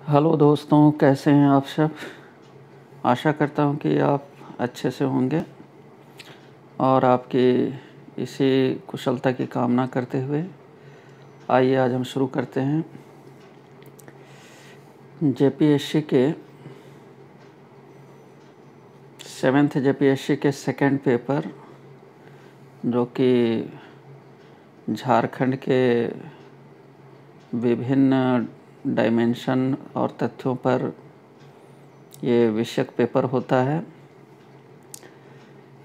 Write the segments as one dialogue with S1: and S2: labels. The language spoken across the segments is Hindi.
S1: हेलो दोस्तों, कैसे हैं आप सब। आशा करता हूं कि आप अच्छे से होंगे और आपकी इसी कुशलता की कामना करते हुए आइए आज हम शुरू करते हैं जेपीएससी के 7th जेपीएससी के सेकंड पेपर, जो कि झारखंड के विभिन्न डायमेंशन और तथ्यों पर ये विषयक पेपर होता है।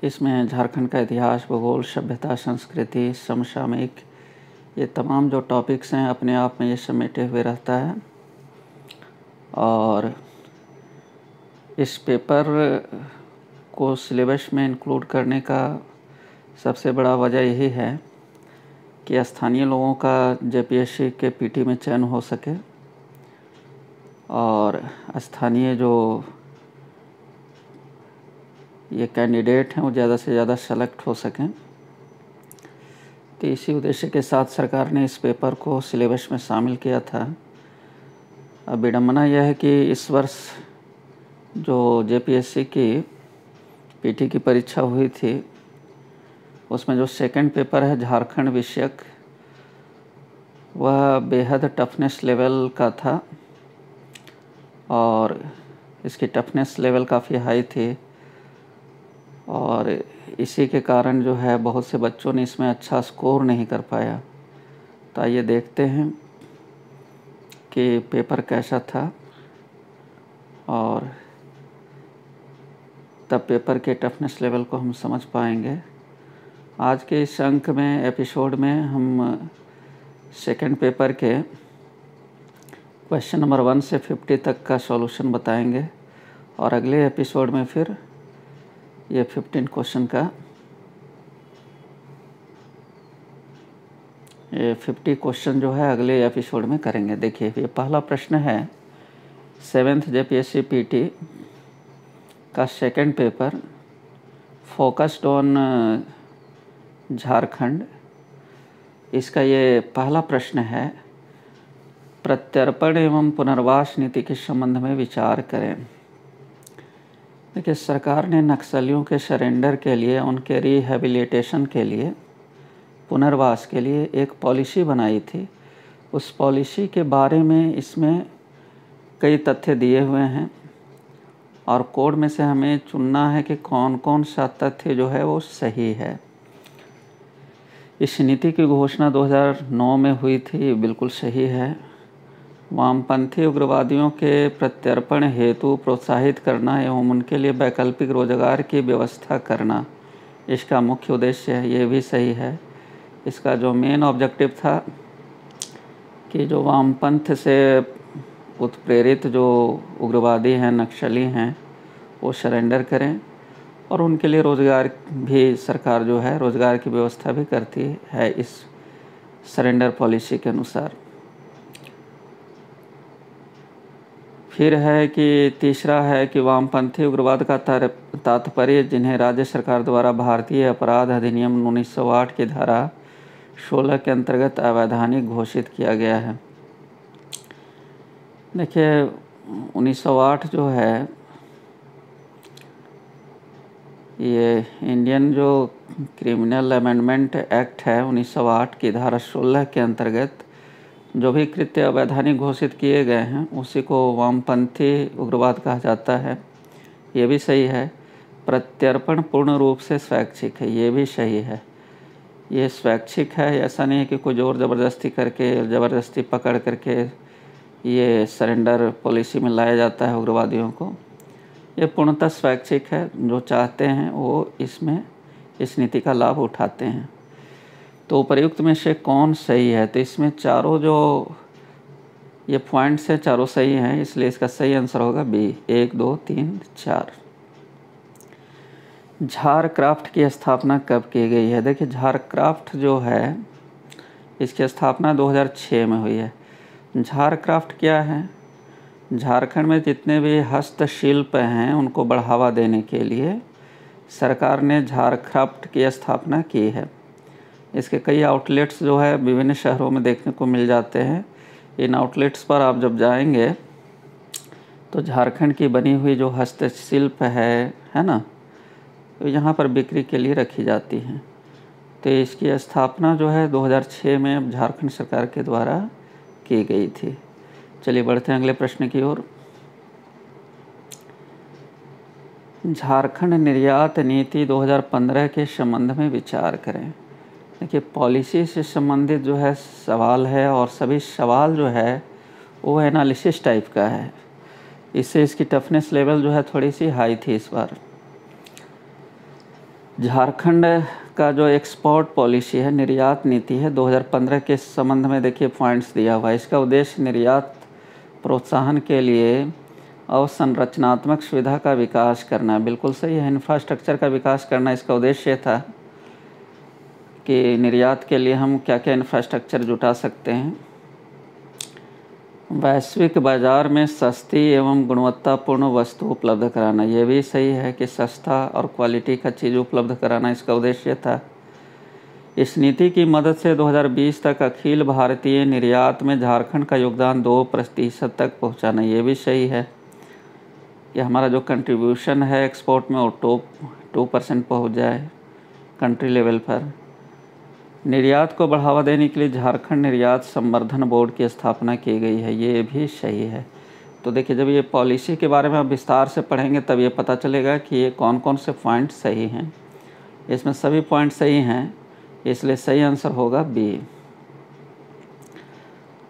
S1: इसमें झारखंड का इतिहास, भूगोल, सभ्यता, संस्कृति, समसामयिक, ये तमाम जो टॉपिक्स हैं अपने आप में ये समेटे हुए रहता है। और इस पेपर को सिलेबस में इंक्लूड करने का सबसे बड़ा वजह यही है कि स्थानीय लोगों का जेपीएससी के पीटी में चयन हो सके और स्थानीय जो ये कैंडिडेट हैं वो ज़्यादा से ज़्यादा सेलेक्ट हो सकें। तो इसी उद्देश्य के साथ सरकार ने इस पेपर को सिलेबस में शामिल किया था। अब विडंबना यह है कि इस वर्ष जो जेपीएससी की पीटी की परीक्षा हुई थी उसमें जो सेकंड पेपर है झारखंड विषयक, वह बेहद टफनेस लेवल का था और इसकी टफनेस लेवल काफ़ी हाई थी और इसी के कारण जो है बहुत से बच्चों ने इसमें अच्छा स्कोर नहीं कर पाया। तो आइए देखते हैं कि पेपर कैसा था और तब पेपर के टफनेस लेवल को हम समझ पाएंगे। आज के इस अंक में, एपिसोड में, हम सेकंड पेपर के क्वेश्चन नंबर 1 से 50 तक का सॉल्यूशन बताएंगे और अगले एपिसोड में फिर ये 15 क्वेश्चन का, ये 50 क्वेश्चन जो है अगले एपिसोड में करेंगे। देखिए, ये पहला प्रश्न है 7th जेपीएससी पीटी का second paper, focused on Jharkhand. इसका ये पहला प्रश्न है, प्रत्यर्पण एवं पुनर्वास नीति के संबंध में विचार करें। देखिए, सरकार ने नक्सलियों के सरेंडर के लिए, उनके रिहेबिलिटेशन के लिए, पुनर्वास के लिए एक पॉलिसी बनाई थी। उस पॉलिसी के बारे में इसमें कई तथ्य दिए हुए हैं और कोड में से हमें चुनना है कि कौन कौन सा तथ्य जो है वो सही है। इस नीति की घोषणा 2009 में हुई थी, बिल्कुल सही है। वामपंथी उग्रवादियों के प्रत्यर्पण हेतु प्रोत्साहित करना एवं उनके लिए वैकल्पिक रोजगार की व्यवस्था करना इसका मुख्य उद्देश्य है, ये भी सही है। इसका जो मेन ऑब्जेक्टिव था कि जो वामपंथ से उत्प्रेरित जो उग्रवादी हैं, नक्सली हैं, वो सरेंडर करें और उनके लिए रोज़गार भी सरकार जो है रोज़गार की व्यवस्था भी करती है इस सरेंडर पॉलिसी के अनुसार। फिर है कि तीसरा है कि वामपंथी उग्रवाद का तात्पर्य जिन्हें राज्य सरकार द्वारा भारतीय अपराध अधिनियम 1908 की धारा 16 के अंतर्गत अवैधानिक घोषित किया गया है। देखिए, 1908 जो है ये इंडियन जो क्रिमिनल अमेंडमेंट एक्ट है 1908 की धारा 16 के अंतर्गत जो भी कृत्य अवैधानिक घोषित किए गए हैं उसी को वामपंथी उग्रवाद कहा जाता है, ये भी सही है। प्रत्यर्पण पूर्ण रूप से स्वैच्छिक है, ये भी सही है। ये स्वैच्छिक है, ऐसा नहीं है कि कोई ज़ोर ज़बरदस्ती करके, ज़बरदस्ती पकड़ करके ये सरेंडर पॉलिसी में लाया जाता है उग्रवादियों को। ये पूर्णतः स्वैच्छिक है, जो चाहते हैं वो इसमें इस नीति का लाभ उठाते हैं। तो उपर्युक्त में से कौन सही है? तो इसमें चारों जो ये पॉइंट्स हैं चारों सही हैं, इसलिए इसका सही आंसर होगा बी, 1, 2, 3, 4। झारक्राफ्ट की स्थापना कब की गई है? देखिए, झारक्राफ्ट जो है इसकी स्थापना 2006 में हुई है। झारक्राफ्ट क्या है? झारखंड में जितने भी हस्तशिल्प हैं उनको बढ़ावा देने के लिए सरकार ने झारक्राफ्ट की स्थापना की है। इसके कई आउटलेट्स जो है विभिन्न शहरों में देखने को मिल जाते हैं। इन आउटलेट्स पर आप जब जाएंगे तो झारखंड की बनी हुई जो हस्तशिल्प है ना, तो यहाँ पर बिक्री के लिए रखी जाती हैं। तो इसकी स्थापना जो है 2006 में झारखंड सरकार के द्वारा की गई थी। चलिए बढ़ते हैं अगले प्रश्न की ओर। झारखंड निर्यात नीति 2015 के संबंध में विचार करें। देखिए, पॉलिसी से संबंधित जो है सवाल है, और सभी सवाल जो है वो एनालिसिस टाइप का है, इससे इसकी टफनेस लेवल जो है थोड़ी सी हाई थी इस बार। झारखंड का जो एक्सपोर्ट पॉलिसी है, निर्यात नीति है 2015 के संबंध में देखिए पॉइंट्स दिया हुआ है। इसका उद्देश्य निर्यात प्रोत्साहन के लिए अवसंरचनात्मक सुविधा का विकास करना, बिल्कुल सही है, इंफ्रास्ट्रक्चर का विकास करना इसका उद्देश्य था कि निर्यात के लिए हम क्या क्या इंफ्रास्ट्रक्चर जुटा सकते हैं। वैश्विक बाज़ार में सस्ती एवं गुणवत्तापूर्ण वस्तु उपलब्ध कराना, ये भी सही है कि सस्ता और क्वालिटी का चीज़ उपलब्ध कराना इसका उद्देश्य था। इस नीति की मदद से 2020 तक अखिल भारतीय निर्यात में झारखंड का योगदान 2% तक पहुंचाना, ये भी सही है कि हमारा जो कंट्रीब्यूशन है एक्सपोर्ट में वो 2% पहुँच जाए कंट्री लेवल पर। निर्यात को बढ़ावा देने के लिए झारखंड निर्यात संवर्धन बोर्ड की स्थापना की गई है, ये भी सही है। तो देखिए, जब ये पॉलिसी के बारे में आप विस्तार से पढ़ेंगे तब ये पता चलेगा कि ये कौन कौन से पॉइंट सही हैं। इसमें सभी पॉइंट सही हैं, इसलिए सही आंसर होगा बी।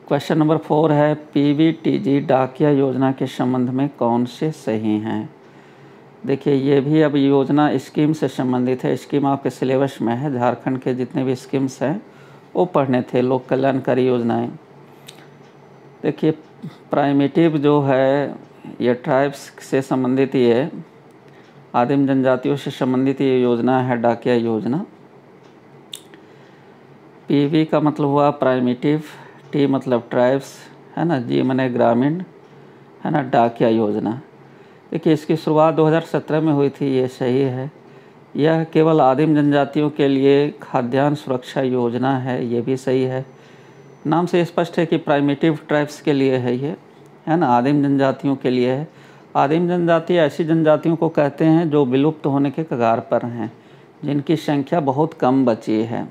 S1: क्वेश्चन नंबर 4 है, PVTG डाकिया योजना के संबंध में कौन से सही हैं। देखिए, ये भी अब योजना स्कीम से संबंधित है। स्कीम आपके सिलेबस में है, झारखंड के जितने भी स्कीम्स हैं वो पढ़ने थे, लोक कल्याणकारी योजनाएं। देखिए, प्राइमेटिव जो है ये ट्राइब्स से संबंधित, ये आदिम जनजातियों से संबंधित ये योजना है डाकिया योजना। PV का मतलब हुआ प्राइमेटिव, T मतलब ट्राइब्स है ना, G माने ग्रामीण है ना, डाकिया योजना। देखिए, इसकी शुरुआत 2017 में हुई थी, ये सही है। यह केवल आदिम जनजातियों के लिए खाद्यान्न सुरक्षा योजना है, ये भी सही है। नाम से स्पष्ट है कि प्राइमेटिव ट्राइब्स के लिए है ये, है ना, आदिम जनजातियों के लिए है। आदिम जनजाति ऐसी जनजातियों को कहते हैं जो विलुप्त होने के कगार पर हैं, जिनकी संख्या बहुत कम बची है।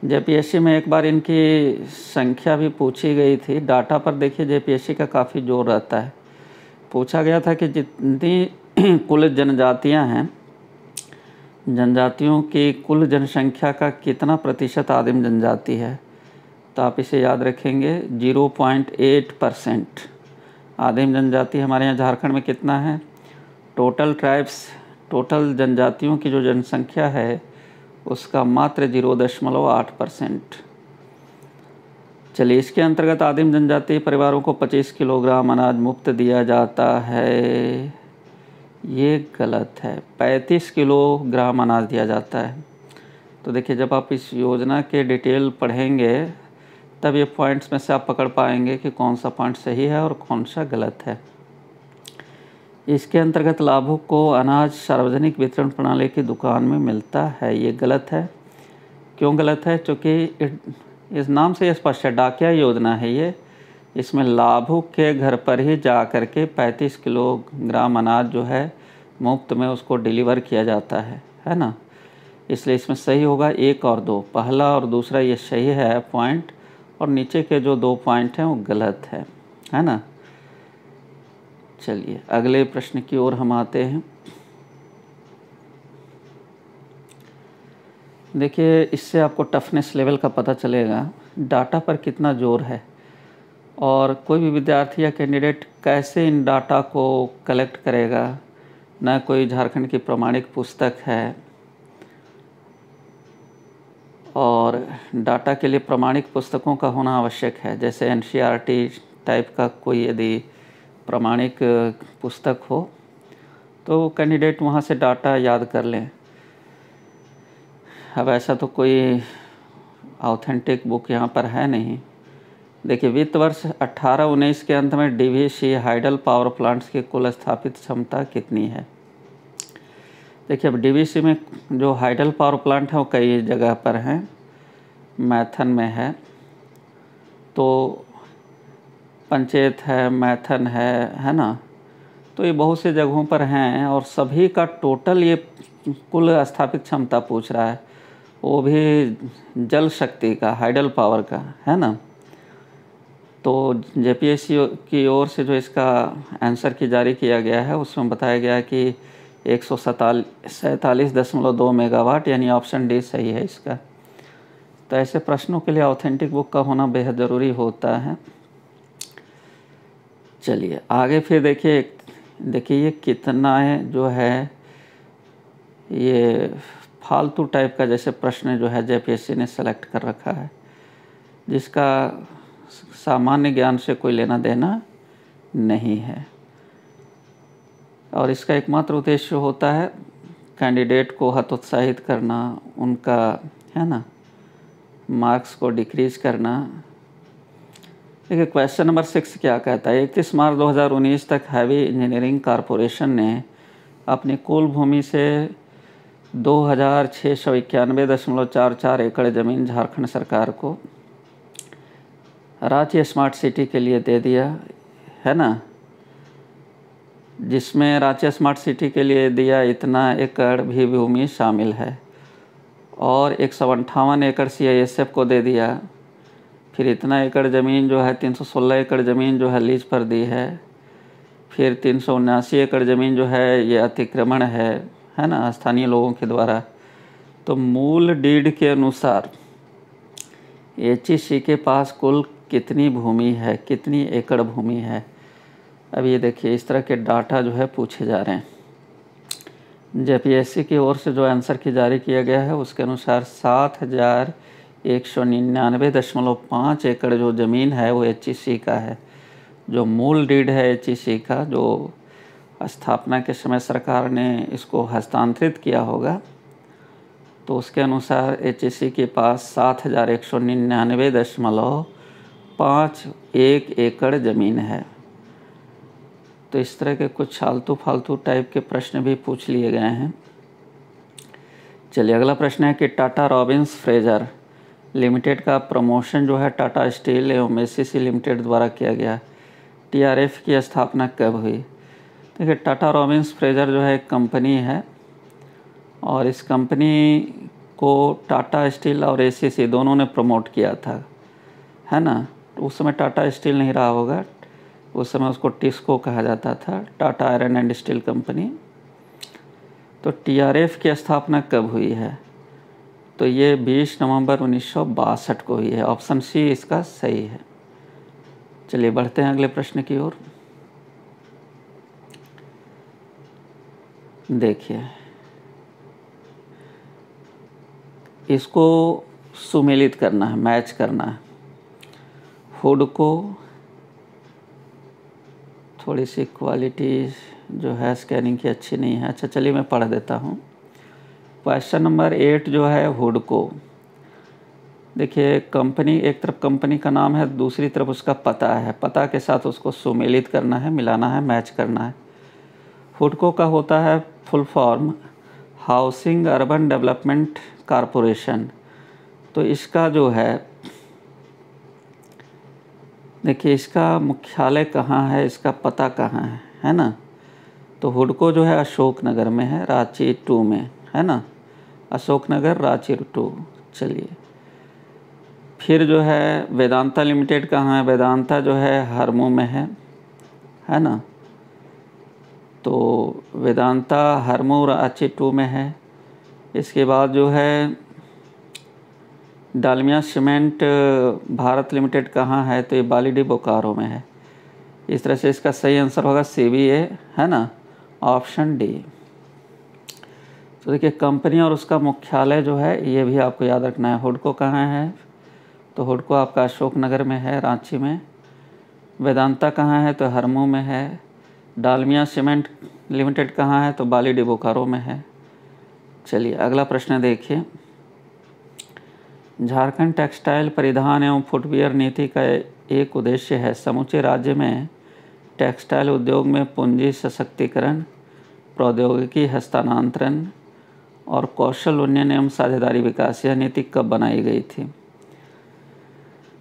S1: JPSC में एक बार इनकी संख्या भी पूछी गई थी। डाटा पर देखिए JPSC का काफ़ी जोर रहता है। पूछा गया था कि जितनी कुल जनजातियां हैं, जनजातियों की कुल जनसंख्या का कितना प्रतिशत आदिम जनजाति है, तो आप इसे याद रखेंगे 0.8%। आदिम जनजाति हमारे यहाँ झारखंड में कितना है, टोटल ट्राइब्स, टोटल जनजातियों की जो जनसंख्या है उसका मात्र 0.8%। चलिए, इसके अंतर्गत आदिम जनजातीय परिवारों को 25 किलोग्राम अनाज मुफ्त दिया जाता है, ये गलत है। 35 किलोग्राम अनाज दिया जाता है। तो देखिए, जब आप इस योजना के डिटेल पढ़ेंगे तब ये पॉइंट्स में से आप पकड़ पाएंगे कि कौन सा पॉइंट सही है और कौन सा गलत है। इसके अंतर्गत लाभुक को अनाज सार्वजनिक वितरण प्रणाली की दुकान में मिलता है, ये गलत है। क्यों गलत है? क्योंकि इस नाम से स्पष्ट है, डाकिया योजना है ये। इसमें लाभुक के घर पर ही जा कर के 35 किलोग्राम अनाज जो है मुफ्त में उसको डिलीवर किया जाता है ना। इसलिए इसमें सही होगा 1 और 2, पहला और दूसरा ये सही है पॉइंट, और नीचे के जो 2 पॉइंट हैं वो गलत है ना। चलिए अगले प्रश्न की ओर हम आते हैं। देखिए, इससे आपको टफनेस लेवल का पता चलेगा, डाटा पर कितना जोर है और कोई भी विद्यार्थी या कैंडिडेट कैसे इन डाटा को कलेक्ट करेगा। न कोई झारखंड की प्रमाणिक पुस्तक है, और डाटा के लिए प्रमाणिक पुस्तकों का होना आवश्यक है। जैसे NCERT टाइप का कोई यदि प्रमाणिक पुस्तक हो तो कैंडिडेट वहाँ से डाटा याद कर लें। अब ऐसा तो कोई ऑथेंटिक बुक यहाँ पर है नहीं। देखिए, वित्त वर्ष 18-19 के अंत में DVC हाइडल पावर प्लांट्स की कुल स्थापित क्षमता कितनी है। देखिए, अब DVC में जो हाइडल पावर प्लांट है वो कई जगह पर हैं, मैथन में है, तो पंचेत है, मैथन है ना। तो ये बहुत से जगहों पर हैं और सभी का टोटल ये कुल स्थापित क्षमता पूछ रहा है, वो भी जल शक्ति का, हाइडल पावर का, है ना। तो जेपीएससी की ओर से जो इसका आंसर की जारी किया गया है उसमें बताया गया है कि 147.2 मेगावाट, यानी ऑप्शन डी सही है इसका। तो ऐसे प्रश्नों के लिए ऑथेंटिक बुक का होना बेहद ज़रूरी होता है। चलिए आगे फिर देखिए ये कितना है जो है ये फालतू टाइप का जैसे प्रश्न जो है जेपीएससी ने सेलेक्ट कर रखा है, जिसका सामान्य ज्ञान से कोई लेना देना नहीं है। और इसका एकमात्र उद्देश्य होता है कैंडिडेट को हतोत्साहित करना, उनका, है ना, मार्क्स को डिक्रीज करना। देखिए क्वेश्चन नंबर 6 क्या कहता है। 31 मार्च 2019 तक हैवी इंजीनियरिंग कॉरपोरेशन ने अपनी कुल भूमि से 2691.44 एकड़ ज़मीन झारखंड सरकार को रांची स्मार्ट सिटी के लिए दे दिया, है ना। जिसमें रांची स्मार्ट सिटी के लिए दिया इतना एकड़ भी भूमि शामिल है, और 158 एकड़ CISF को दे दिया। फिर इतना एकड़ ज़मीन जो है 316 एकड़ ज़मीन जो है लीज पर दी है। फिर 379 एकड़ ज़मीन जो है ये अतिक्रमण है ना, स्थानीय लोगों के द्वारा। तो मूल डीड के अनुसार HEC के पास कुल कितनी भूमि है, कितनी एकड़ भूमि है। अब ये देखिए इस तरह के डाटा जो है पूछे जा रहे हैं। जेपीएससी की ओर से जो आंसर की जारी किया गया है उसके अनुसार 7199.5 एकड़ जो ज़मीन है वो HEC का है। जो मूल डीड है HEC का, जो स्थापना के समय सरकार ने इसको हस्तांतरित किया होगा, तो उसके अनुसार HEC के पास 7199.51 एकड़ ज़मीन है। तो इस तरह के कुछ फालतू टाइप के प्रश्न भी पूछ लिए गए हैं। चलिए अगला प्रश्न है कि टाटा रॉबिन्स फ्रेजर लिमिटेड का प्रमोशन जो है टाटा स्टील एवं ACC लिमिटेड द्वारा किया गया। TRF की स्थापना कब हुई। देखिए टाटा रॉबिन्स फ्रेजर जो है एक कंपनी है, और इस कंपनी को टाटा स्टील और ACC दोनों ने प्रमोट किया था, है ना। उस समय टाटा स्टील नहीं रहा होगा, उस समय उसको टिस्को कहा जाता था, Tata iron and steel company. तो TRF की स्थापना कब हुई है, तो ये 20 नवंबर 1962 को हुई है। ऑप्शन सी इसका सही है। चलिए बढ़ते हैं अगले प्रश्न की ओर। देखिए इसको सुमेलित करना है, मैच करना है। हुड को थोड़ी सी क्वालिटी जो है स्कैनिंग की अच्छी नहीं है। अच्छा चलिए मैं पढ़ देता हूँ। क्वेश्चन नंबर 8 जो है हुड को, देखिए कंपनी, एक तरफ कंपनी का नाम है, दूसरी तरफ उसका पता है। पता के साथ उसको सुमेलित करना है, मिलाना है, मैच करना है। हुडको का होता है full form housing urban development corporation. तो इसका जो है, देखिए इसका मुख्यालय कहाँ है, इसका पता कहाँ है ना। तो हुडको जो है अशोकनगर में है, रांची 2 में, है ना। अशोकनगर रांची 2। चलिए फिर जो है वेदांता लिमिटेड कहाँ है। वेदांता जो है हरमू में है ना। तो वेदांता हरमू रांची 2 में है। इसके बाद जो है डालमिया सीमेंट भारत लिमिटेड कहाँ है, तो ये बालीडी बोकारो में है। इस तरह से इसका सही आंसर होगा CBA, है ना, ऑप्शन डी। तो देखिए कंपनी और उसका मुख्यालय जो है ये भी आपको याद रखना है। हुडको कहाँ है, तो हुडको आपका अशोकनगर में है, रांची में। वेदांता कहाँ है, तो हरमू में है। डालमिया सीमेंट लिमिटेड कहाँ है, तो बालीडी बोकारो में है। चलिए अगला प्रश्न देखिए। झारखंड टेक्सटाइल परिधान एवं फुटवियर नीति का एक उद्देश्य है समूचे राज्य में टेक्सटाइल उद्योग में पूंजी सशक्तिकरण, प्रौद्योगिकी हस्तांतरण और कौशल उन्नयन एवं साझेदारी विकास। यह नीति कब बनाई गई थी।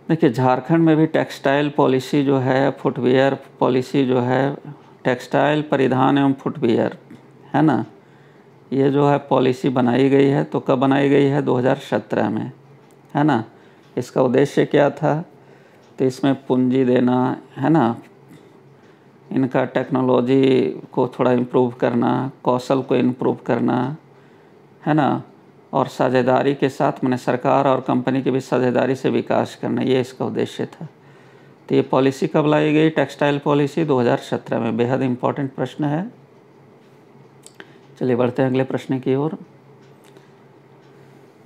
S1: देखिए झारखंड में भी टेक्सटाइल पॉलिसी जो है, फुटवियर पॉलिसी जो है, टेक्सटाइल परिधान एवं फुटवियर है ना, ये जो है पॉलिसी बनाई गई है। तो कब बनाई गई है? 2017 में, है ना। इसका उद्देश्य क्या था? तो इसमें पूंजी देना, है ना, इनका टेक्नोलॉजी को थोड़ा इम्प्रूव करना, कौशल को इम्प्रूव करना, है ना, और साझेदारी के साथ मैंने सरकार और कंपनी के भी साझेदारी से विकास करना, ये इसका उद्देश्य था। तो ये पॉलिसी कब लाई गई? टेक्सटाइल पॉलिसी 2017 में। बेहद इम्पोर्टेंट प्रश्न है। चलिए बढ़ते हैं अगले प्रश्न की ओर।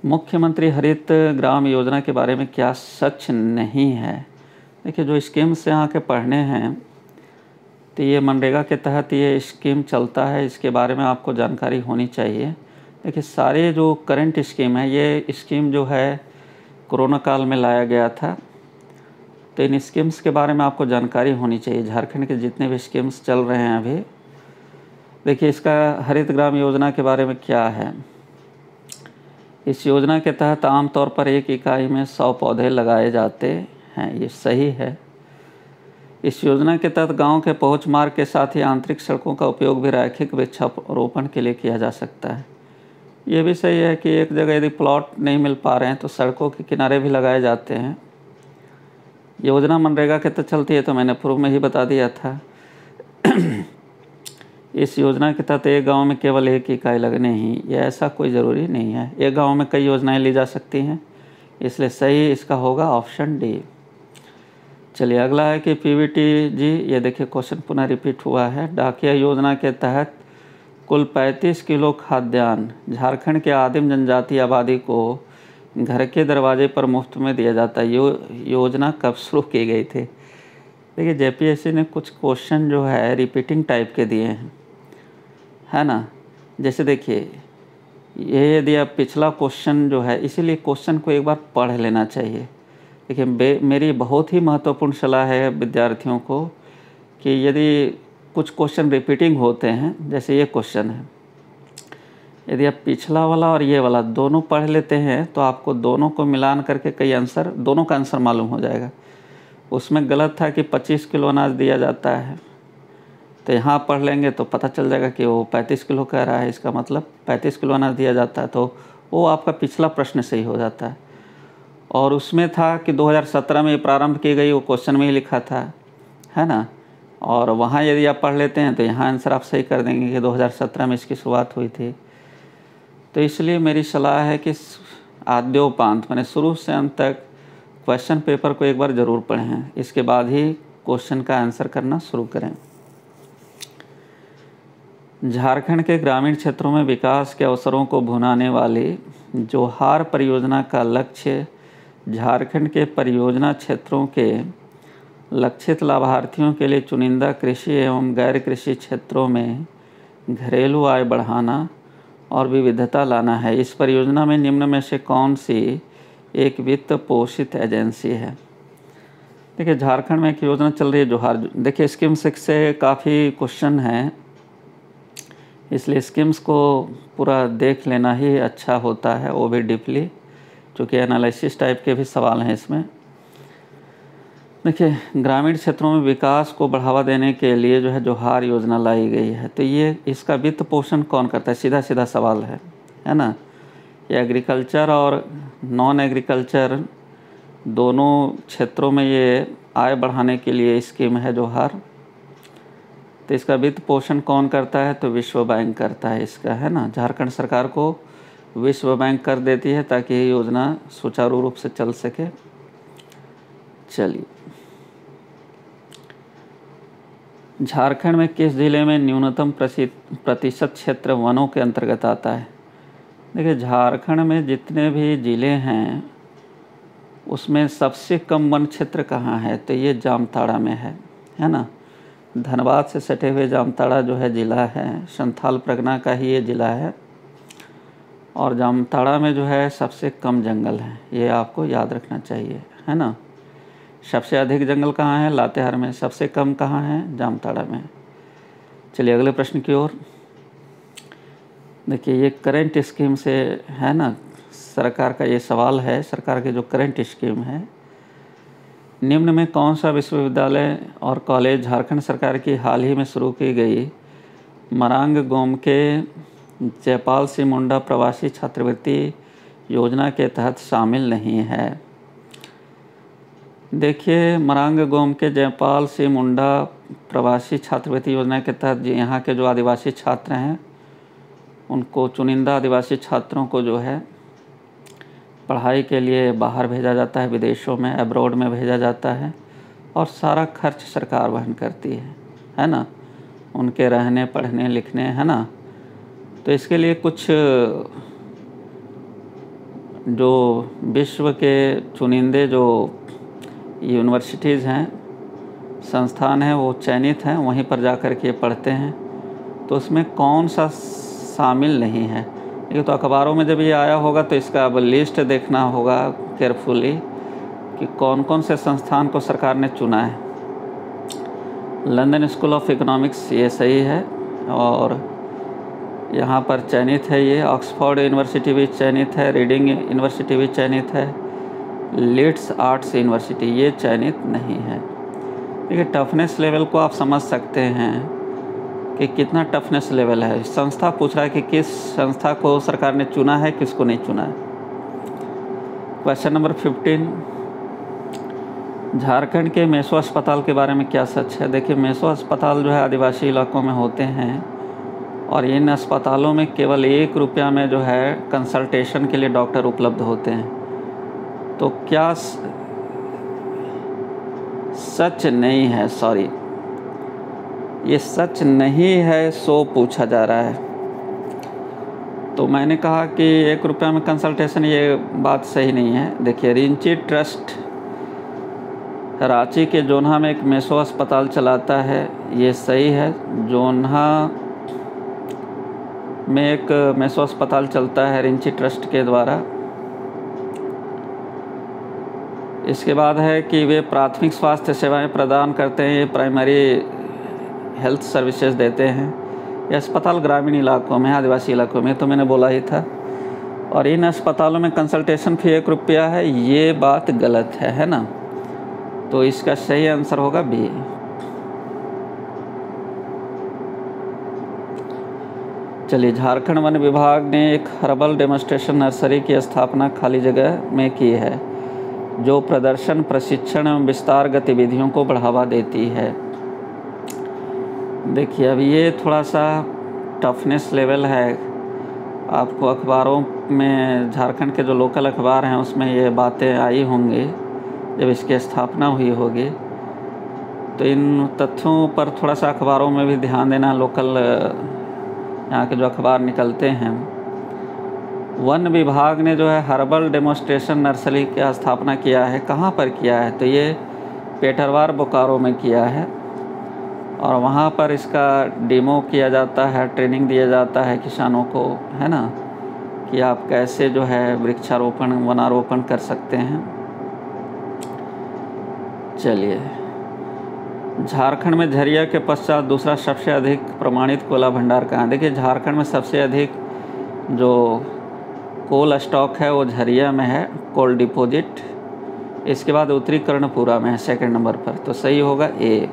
S1: मुख्यमंत्री हरित ग्राम योजना के बारे में क्या सच नहीं है? देखिए जो स्कीम्स यहाँ के पढ़ने हैं, तो ये मनरेगा के तहत ये स्कीम चलता है, इसके बारे में आपको जानकारी होनी चाहिए। देखिए सारे जो करंट स्कीम है, ये स्कीम जो है कोरोना काल में लाया गया था। तो इन स्कीम्स के बारे में आपको जानकारी होनी चाहिए। झारखंड के जितने भी स्कीम्स चल रहे हैं अभी, देखिए इसका हरित ग्राम योजना के बारे में क्या है। इस योजना के तहत आमतौर पर एक इकाई में 100 पौधे लगाए जाते हैं, ये सही है। इस योजना के तहत गांव के पहुंच मार्ग के साथ ही आंतरिक सड़कों का उपयोग भी रैखिक वृक्षारोपण के लिए किया जा सकता है, ये भी सही है कि एक जगह यदि प्लॉट नहीं मिल पा रहे हैं तो सड़कों के किनारे भी लगाए जाते हैं। योजना मनरेगा के तहत चलती है, तो मैंने पूर्व में ही बता दिया था। इस योजना के तहत एक गांव में केवल एक इकाई लगने ही, यह ऐसा कोई ज़रूरी नहीं है। एक गांव में कई योजनाएं ली जा सकती हैं, इसलिए सही इसका होगा ऑप्शन डी। चलिए अगला है कि पीवीटी जी, ये देखिए क्वेश्चन पुनः रिपीट हुआ है। डाकिया योजना के तहत कुल 35 किलो खाद्यान्न झारखंड के आदिम जनजाति आबादी को घर के दरवाजे पर मुफ्त में दिया जाता है। योजना कब शुरू की गई थी? देखिए जेपीएससी ने कुछ क्वेश्चन जो है रिपीटिंग टाइप के दिए हैं, है ना। जैसे देखिए ये यदि आप पिछला क्वेश्चन जो है, इसीलिए क्वेश्चन को एक बार पढ़ लेना चाहिए। देखिए मेरी बहुत ही महत्वपूर्ण सलाह है विद्यार्थियों को कि यदि कुछ क्वेश्चन रिपीटिंग होते हैं, जैसे ये क्वेश्चन है, यदि आप पिछला वाला और ये वाला दोनों पढ़ लेते हैं तो आपको दोनों को मिलान करके कई आंसर, दोनों का आंसर मालूम हो जाएगा। उसमें गलत था कि 25 किलो अनाज दिया जाता है, तो यहाँ पढ़ लेंगे तो पता चल जाएगा कि वो 35 किलो कह रहा है, इसका मतलब 35 किलो अनाज दिया जाता है, तो वो आपका पिछला प्रश्न सही हो जाता है। और उसमें था कि 2017 में प्रारंभ की गई, वो क्वेश्चन में ही लिखा था, है ना। और वहाँ यदि आप पढ़ लेते हैं तो यहाँ आंसर आप सही कर देंगे कि 2017 में इसकी शुरुआत हुई थी। तो इसलिए मेरी सलाह है कि आद्योपांत मैंने शुरू से अंत तक क्वेश्चन पेपर को एक बार ज़रूर पढ़ें, इसके बाद ही क्वेश्चन का आंसर करना शुरू करें। झारखंड के ग्रामीण क्षेत्रों में विकास के अवसरों को भुनाने वाली जोहार परियोजना का लक्ष्य झारखंड के परियोजना क्षेत्रों के लक्षित लाभार्थियों के लिए चुनिंदा कृषि एवं गैर कृषि क्षेत्रों में घरेलू आय बढ़ाना और विविधता लाना है। इस परियोजना में निम्न में से कौन सी एक वित्त पोषित एजेंसी है? देखिए झारखंड में एक योजना चल रही है जोहार। देखिए स्कीम 6 से काफ़ी क्वेश्चन हैं, इसलिए स्कीम्स को पूरा देख लेना ही अच्छा होता है, वो भी डीपली, चूँकि एनालिसिस टाइप के भी सवाल हैं इसमें। देखिए ग्रामीण क्षेत्रों में विकास को बढ़ावा देने के लिए जो है जोहार योजना लाई गई है। तो ये इसका वित्त पोषण कौन करता है? सीधा सीधा सवाल है ना। ये एग्रीकल्चर और नॉन एग्रीकल्चर दोनों क्षेत्रों में ये आय बढ़ाने के लिए स्कीम है जोहार। तो इसका वित्त पोषण कौन करता है? तो विश्व बैंक करता है इसका, है ना। झारखंड सरकार को विश्व बैंक कर देती है ताकि ये योजना सुचारू रूप से चल सके। चलिए झारखंड में किस जिले में न्यूनतम प्रतिशत क्षेत्र वनों के अंतर्गत आता है? देखिए झारखंड में जितने भी ज़िले हैं उसमें सबसे कम वन क्षेत्र कहाँ है? तो ये जामताड़ा में है ना। धनबाद से सटे हुए जामताड़ा जो है ज़िला है, संथाल परगना का ही ये ज़िला है, और जामताड़ा में जो है सबसे कम जंगल है, ये आपको याद रखना चाहिए, है ना। सबसे अधिक जंगल कहाँ है? लातेहार में। सबसे कम कहाँ है? जामताड़ा में। चलिए अगले प्रश्न की ओर। देखिए ये करंट स्कीम से है ना, सरकार का ये सवाल है। सरकार के जो करंट स्कीम है निम्न में कौन सा विश्वविद्यालय और कॉलेज झारखंड सरकार की हाल ही में शुरू की गई मरांग गोम के जयपाल सिंह मुंडा प्रवासी छात्रवृत्ति योजना के तहत शामिल नहीं है? देखिए, मरांग गोम के जयपाल सिंह मुंडा प्रवासी छात्रवृत्ति योजना के तहत यहाँ के जो आदिवासी छात्र हैं उनको, चुनिंदा आदिवासी छात्रों को जो है पढ़ाई के लिए बाहर भेजा जाता है, विदेशों में, अब्रॉड में भेजा जाता है और सारा खर्च सरकार वहन करती है ना, उनके रहने, पढ़ने, लिखने, है ना। तो इसके लिए कुछ जो विश्व के चुनिंदे जो यूनिवर्सिटीज़ हैं, संस्थान हैं, वो चयनित हैं, वहीं पर जाकर के पढ़ते हैं। तो उसमें कौन सा शामिल नहीं है? ये तो अखबारों में जब ये आया होगा तो इसका अब लिस्ट देखना होगा केयरफुली कि कौन कौन से संस्थान को सरकार ने चुना है। लंदन स्कूल ऑफ इकोनॉमिक्स ये सही है और यहाँ पर चयनित है ये। ऑक्सफोर्ड यूनिवर्सिटी भी चयनित है, रीडिंग यूनिवर्सिटी भी चयनित है, लीड्स आर्ट्स यूनिवर्सिटी ये चयनित नहीं है। देखिए, टफनेस लेवल को आप समझ सकते हैं कि कितना टफनेस लेवल है। संस्था पूछ रहा है कि किस संस्था को सरकार ने चुना है, किसको नहीं चुना है। क्वेश्चन नंबर 15, झारखंड के मेसो अस्पताल के बारे में क्या सच है? देखिए, मेसो अस्पताल जो है आदिवासी इलाकों में होते हैं और इन अस्पतालों में केवल 1 रुपया में जो है कंसल्टेशन के लिए डॉक्टर उपलब्ध होते हैं। तो क्या सच नहीं है? सॉरी, ये सच नहीं है सो पूछा जा रहा है। तो मैंने कहा कि 1 रुपया में कंसल्टेशन, ये बात सही नहीं है। देखिए, रिंची ट्रस्ट रांची के जोन्हा में एक मेसो अस्पताल चलाता है, ये सही है। जोन्हा में एक मेसो अस्पताल चलता है रिंची ट्रस्ट के द्वारा। इसके बाद है कि वे प्राथमिक स्वास्थ्य सेवाएं प्रदान करते हैं, ये प्राइमरी हेल्थ सर्विसेज देते हैं। ये अस्पताल ग्रामीण इलाकों में, आदिवासी इलाकों में, तो मैंने बोला ही था। और इन अस्पतालों में कंसल्टेशन फ़ी 1 रुपया है, ये बात गलत है ना। तो इसका सही आंसर होगा बी। चलिए, झारखंड वन विभाग ने एक हर्बल डेमोन्स्ट्रेशन नर्सरी की स्थापना खाली जगह में की है जो प्रदर्शन, प्रशिक्षण एवं विस्तार गतिविधियों को बढ़ावा देती है। देखिए, अब ये थोड़ा सा टफनेस लेवल है। आपको अखबारों में, झारखंड के जो लोकल अखबार हैं उसमें ये बातें आई होंगी जब इसकी स्थापना हुई होगी। तो इन तथ्यों पर थोड़ा सा अखबारों में भी ध्यान देना। लोकल यहाँ के जो अखबार निकलते हैं, वन विभाग ने जो है हर्बल डेमोन्स्ट्रेशन नर्सरी की स्थापना किया है। कहाँ पर किया है? तो ये पेटरवार बोकारो में किया है और वहाँ पर इसका डेमो किया जाता है, ट्रेनिंग दिया जाता है किसानों को, है ना, कि आप कैसे जो है वृक्षारोपण, वनारोपण कर सकते हैं। चलिए, झारखंड में झरिया के पश्चात दूसरा सबसे अधिक प्रमाणित कोयला भंडार कहाँ? देखिए, झारखंड में सबसे अधिक जो कोल स्टॉक है वो झरिया में है, कोल डिपोजिट। इसके बाद उत्तरी कर्णपुरा में है 2nd नंबर पर। तो सही होगा ए।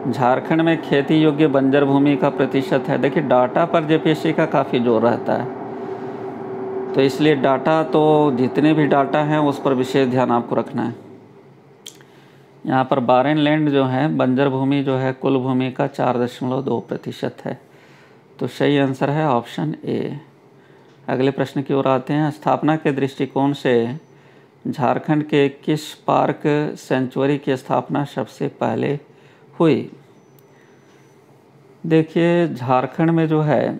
S1: झारखंड में खेती योग्य बंजर भूमि का प्रतिशत है। देखिए, डाटा पर जेपीएससी का काफ़ी जोर रहता है, तो इसलिए डाटा, तो जितने भी डाटा हैं उस पर विशेष ध्यान आपको रखना है। यहाँ पर बारेन लैंड जो है, बंजर भूमि जो है, कुल भूमि का 4.2% है। तो सही आंसर है ऑप्शन ए। अगले प्रश्न की ओर आते हैं। स्थापना के दृष्टिकोण से झारखंड के किस पार्क सेंचुरी की स्थापना सबसे पहले हुई? देखिए, झारखंड में जो है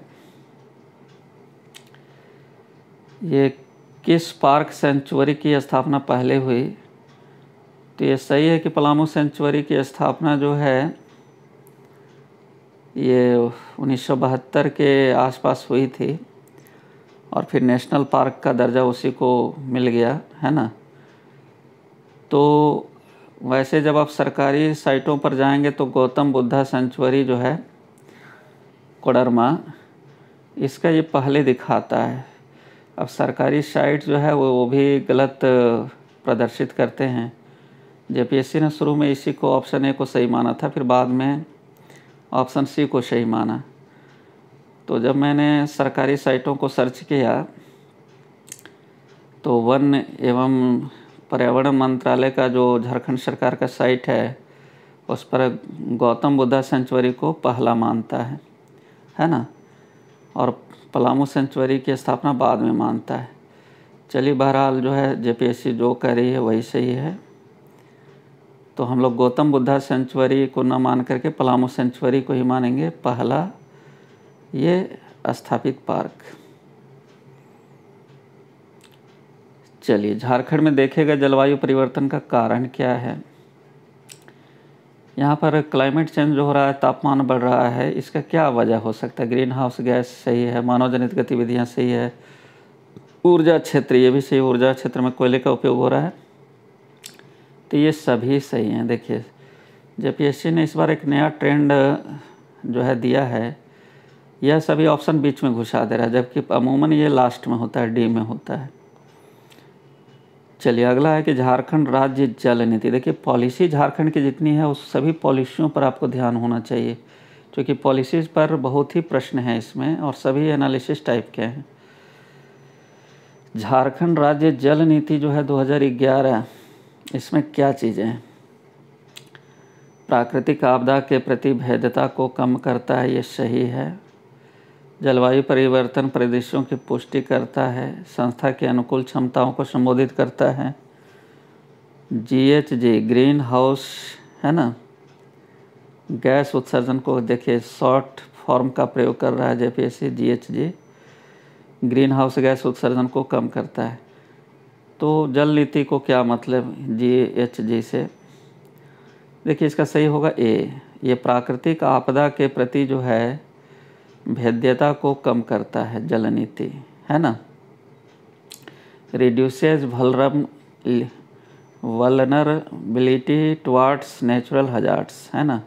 S1: ये किस पार्क सेंचुरी की स्थापना पहले हुई? तो ये सही है कि पलामू सेंचुरी की स्थापना जो है ये 1972 के आसपास हुई थी और फिर नेशनल पार्क का दर्जा उसी को मिल गया, है ना। तो वैसे जब आप सरकारी साइटों पर जाएंगे तो गौतम बुद्धा सेंचुरी जो है कोडरमा, इसका ये पहले दिखाता है। अब सरकारी साइट जो है वो भी गलत प्रदर्शित करते हैं, जेपीएससी ने शुरू में इसी को ऑप्शन ए को सही माना था, फिर बाद में ऑप्शन सी को सही माना। तो जब मैंने सरकारी साइटों को सर्च किया तो वन एवं पर्यावरण मंत्रालय का जो झारखंड सरकार का साइट है उस पर गौतम बुद्धा सेंचुरी को पहला मानता है ना, और पलामू सेंचुरी की स्थापना बाद में मानता है। चलिए बहरहाल जो है जेपीएससी जो कह रही है वही सही है। तो हम लोग गौतम बुद्धा सेंचुरी को न मान करके पलामू सेंचुरी को ही मानेंगे पहला ये स्थापित पार्क। चलिए झारखंड में देखेगा जलवायु परिवर्तन का कारण क्या है। यहाँ पर क्लाइमेट चेंज जो हो रहा है, तापमान बढ़ रहा है, इसका क्या वजह हो सकता है। ग्रीन हाउस गैस सही है, मानव जनित गतिविधियाँ सही है, ऊर्जा क्षेत्र ये भी सही, ऊर्जा क्षेत्र में कोयले का उपयोग हो रहा है, तो ये सभी सही हैं। देखिए जेपीएससी ने इस बार एक नया ट्रेंड जो है दिया है, यह सभी ऑप्शन बीच में घुसा दे रहा है, जबकि अमूमन ये लास्ट में होता है, डी में होता है। चलिए अगला है कि झारखंड राज्य जल नीति। देखिए पॉलिसी झारखंड की जितनी है उस सभी पॉलिसियों पर आपको ध्यान होना चाहिए, क्योंकि पॉलिसीज़ पर बहुत ही प्रश्न हैं इसमें और सभी एनालिसिस टाइप के हैं। झारखंड राज्य जल नीति जो है 2011, इसमें क्या चीज़ें हैं। प्राकृतिक आपदा के प्रति भेद्यता को कम करता है, ये सही है। जलवायु परिवर्तन परिदृश्यों की पुष्टि करता है, संस्था की अनुकूल क्षमताओं को संबोधित करता है। जीएचजी ग्रीन हाउस है ना, गैस उत्सर्जन को देखिए शॉर्ट फॉर्म का प्रयोग कर रहा है JPSC. GHG green house gas उत्सर्जन को कम करता है। तो जल नीति को क्या मतलब जीएचजी से, देखिए इसका सही होगा ए। ये प्राकृतिक आपदा के प्रति जो है भेद्यता को कम करता है जल नीति, है ना। Reduces vulnerability towards natural hazards, है ना।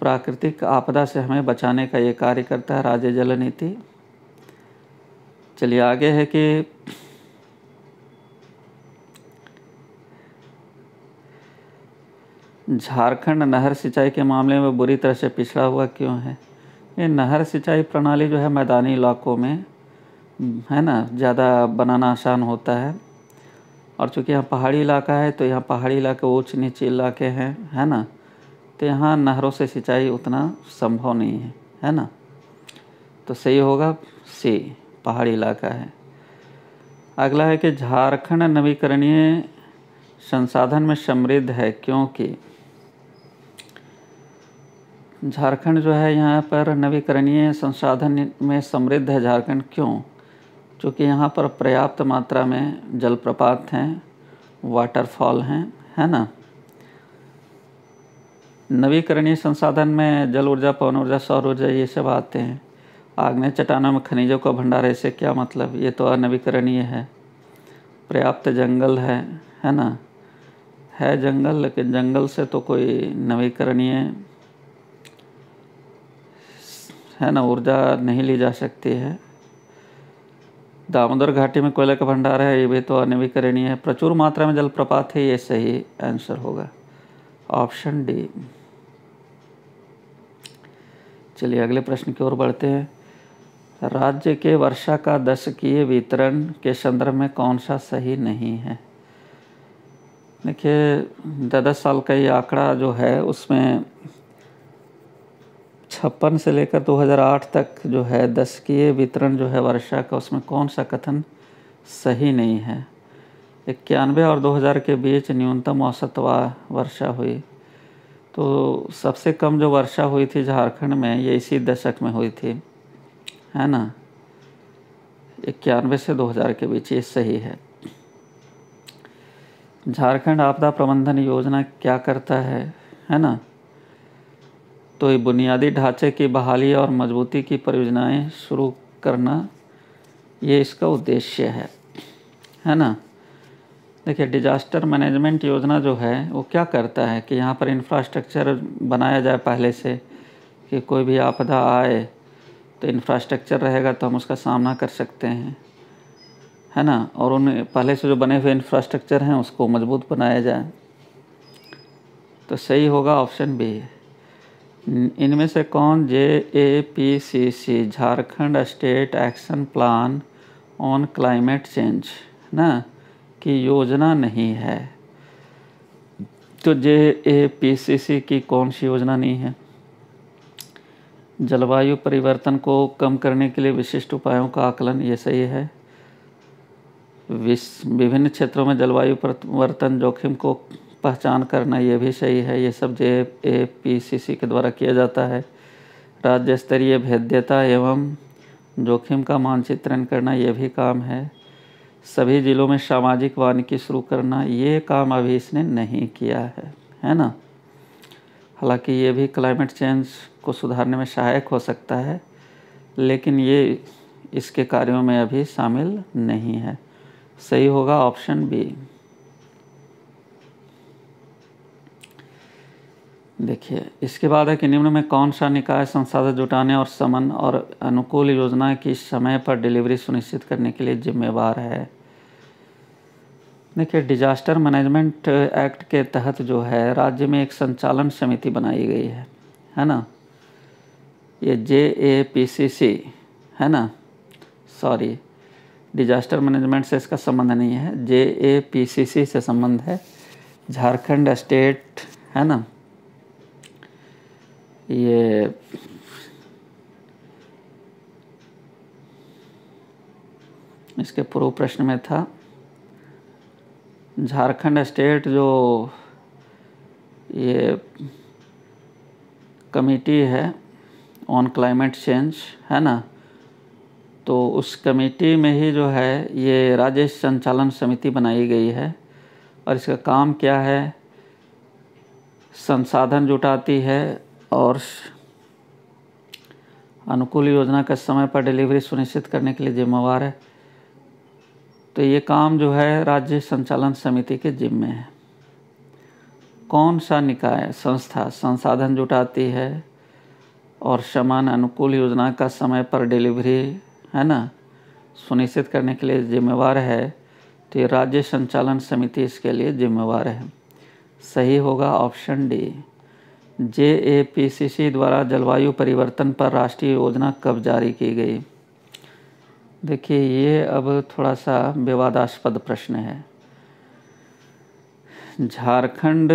S1: प्राकृतिक आपदा से हमें बचाने का ये कार्य करता है राज्य जल नीति। चलिए आगे है कि झारखंड नहर सिंचाई के मामले में बुरी तरह से पिछड़ा हुआ क्यों है। ये नहर सिंचाई प्रणाली जो है मैदानी इलाकों में है ना ज़्यादा बनाना आसान होता है, और चूँकि यहाँ पहाड़ी इलाका है तो यहाँ पहाड़ी इलाके ऊंच नीचे इलाके हैं, है ना, तो यहाँ नहरों से सिंचाई उतना संभव नहीं है ना। तो सही होगा सी, पहाड़ी इलाका है। अगला है कि झारखंड नवीकरणीय संसाधन में समृद्ध है क्योंकि झारखंड जो है यहाँ पर नवीकरणीय संसाधन में समृद्ध है झारखंड। क्यों? क्योंकि यहाँ पर पर्याप्त मात्रा में जलप्रपात हैं, वाटरफॉल हैं, है ना। नवीकरणीय संसाधन में जल ऊर्जा, पवन ऊर्जा, सौर ऊर्जा ये सब आते हैं। आग्नेय चट्टानों में खनिजों का भंडार, इससे क्या मतलब, ये तो अनवीकरणीय है। पर्याप्त जंगल है ना, है जंगल, लेकिन जंगल से तो कोई नवीकरणीय है ना ऊर्जा नहीं ली जा सकती है। दामोदर घाटी में कोयले का भंडार है, ये भी तो अनवीकरणीय है। प्रचुर मात्रा में जलप्रपात है, ये सही आंसर होगा ऑप्शन डी। चलिए अगले प्रश्न की ओर बढ़ते हैं। राज्य के वर्षा का दशकीय वितरण के संदर्भ में कौन सा सही नहीं है। देखिए 10 साल का ये आंकड़ा जो है उसमें 56 से लेकर 2008 तक जो है दशकीय वितरण जो है वर्षा का, उसमें कौन सा कथन सही नहीं है। 91 और 2000 के बीच न्यूनतम औसत वर्षा हुई, तो सबसे कम जो वर्षा हुई थी झारखंड में ये इसी दशक में हुई थी, है ना। 91 से 2000 के बीच, ये सही है। झारखंड आपदा प्रबंधन योजना क्या करता है ना। तो ये बुनियादी ढांचे की बहाली और मजबूती की परियोजनाएं शुरू करना, ये इसका उद्देश्य है ना। देखिए डिजास्टर मैनेजमेंट योजना जो है वो क्या करता है कि यहाँ पर इंफ्रास्ट्रक्चर बनाया जाए पहले से, कि कोई भी आपदा आए तो इंफ्रास्ट्रक्चर रहेगा तो हम उसका सामना कर सकते हैं, है ना। और उन पहले से जो बने हुए इंफ्रास्ट्रक्चर हैं उसको मजबूत बनाया जाए। तो सही होगा ऑप्शन बी। इनमें से कौन JAPCC Jharkhand state action plan on climate change ना की योजना नहीं है? तो JAPCC की कौन सी योजना नहीं है? जलवायु परिवर्तन को कम करने के लिए विशिष्ट उपायों का आकलन, ये सही है। विभिन्न क्षेत्रों में जलवायु परिवर्तन जोखिम को पहचान करना, ये भी सही है। ये सब JAPCC के द्वारा किया जाता है। राज्य स्तरीय भेद्यता एवं जोखिम का मानचित्रण करना, ये भी काम है। सभी जिलों में सामाजिक वानिकी शुरू करना, ये काम अभी इसने नहीं किया है ना। हालांकि ये भी क्लाइमेट चेंज को सुधारने में सहायक हो सकता है, लेकिन ये इसके कार्यों में अभी शामिल नहीं है। सही होगा ऑप्शन बी। देखिए, इसके बाद है कि निम्न में कौन सा निकाय संसाधन जुटाने और समन और अनुकूल योजना की समय पर डिलीवरी सुनिश्चित करने के लिए जिम्मेवार है? देखिए, डिजास्टर मैनेजमेंट एक्ट के तहत जो है राज्य में एक संचालन समिति बनाई गई है ना। ये JAPCC है ना, सॉरी, डिजास्टर मैनेजमेंट से इसका संबंध नहीं है, JAPCC से संबंध है। झारखंड स्टेट है ना, ये इसके पूर्व प्रश्न में था। झारखंड स्टेट जो ये कमेटी है ऑन क्लाइमेट चेंज है ना, तो उस कमेटी में ही जो है ये राज्य संचालन समिति बनाई गई है। और इसका काम क्या है? संसाधन जुटाती है और अनुकूल योजना का समय पर डिलीवरी सुनिश्चित करने के लिए जिम्मेवार है। तो ये काम जो है राज्य संचालन समिति के जिम्मे है। कौन सा निकाय संस्था संसाधन जुटाती है और समान अनुकूल योजना का समय पर डिलीवरी है ना सुनिश्चित करने के लिए जिम्मेवार है? तो ये राज्य संचालन समिति इसके लिए जिम्मेवार है। सही होगा ऑप्शन डी। JAPCC द्वारा जलवायु परिवर्तन पर राष्ट्रीय योजना कब जारी की गई? देखिए, ये अब थोड़ा सा विवादास्पद प्रश्न है। झारखंड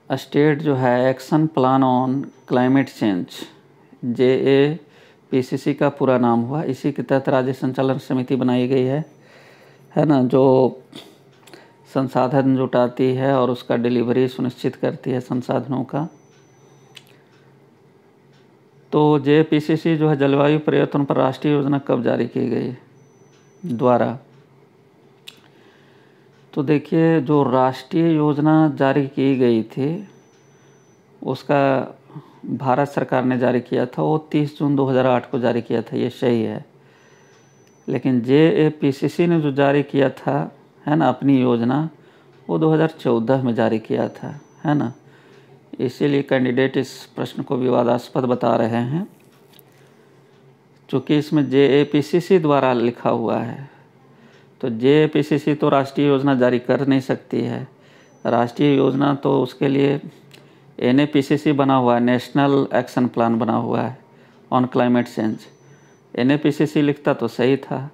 S1: स्टेट जो है action plan on climate change, JAPCC का पूरा नाम हुआ, इसी के तहत राज्य संचालन समिति बनाई गई है ना, जो संसाधन जुटाती है और उसका डिलीवरी सुनिश्चित करती है संसाधनों का। तो JAPCC जो है जलवायु परिवर्तन पर राष्ट्रीय योजना कब जारी की गई द्वारा? तो देखिए, जो राष्ट्रीय योजना जारी की गई थी उसका भारत सरकार ने जारी किया था, वो 30 जून 2008 को जारी किया था, ये सही है। लेकिन JAPCC ने जो जारी किया था है ना अपनी योजना, वो 2014 में जारी किया था है ना। इसीलिए कैंडिडेट इस प्रश्न को विवादास्पद बता रहे हैं, चूँकि इसमें JAPCC द्वारा लिखा हुआ है। तो JAPCC तो राष्ट्रीय योजना जारी कर नहीं सकती है। राष्ट्रीय योजना तो उसके लिए NAPCC बना हुआ है, नेशनल एक्शन प्लान बना हुआ है ऑन क्लाइमेट चेंज। NAPCC लिखता तो सही था।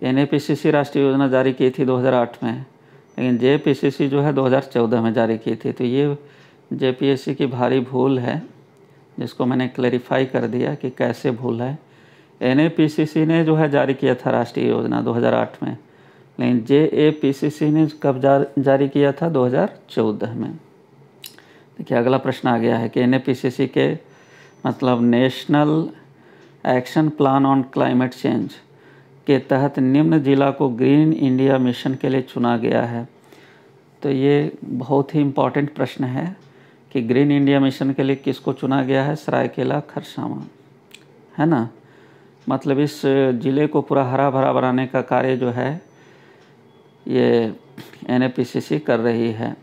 S1: NAPCC राष्ट्रीय योजना जारी की थी 2008 में, लेकिन JAPCC जो है 2014 में जारी की थी। तो ये JPSC की भारी भूल है, जिसको मैंने क्लैरिफाई कर दिया कि कैसे भूल है। NAPCC ने जो है जारी किया था राष्ट्रीय योजना 2008 में, लेकिन JAPCC ने कब जारी किया था? 2014 में। देखिए, अगला प्रश्न आ गया है कि NAPCC के मतलब national action plan on climate change के तहत निम्न जिला को ग्रीन इंडिया मिशन के लिए चुना गया है। तो ये बहुत ही इम्पॉर्टेंट प्रश्न है कि ग्रीन इंडिया मिशन के लिए किसको चुना गया है? सरायकेला खरसावां है ना। मतलब इस ज़िले को पूरा हरा भरा बनाने का कार्य जो है ये NAPCC कर रही है।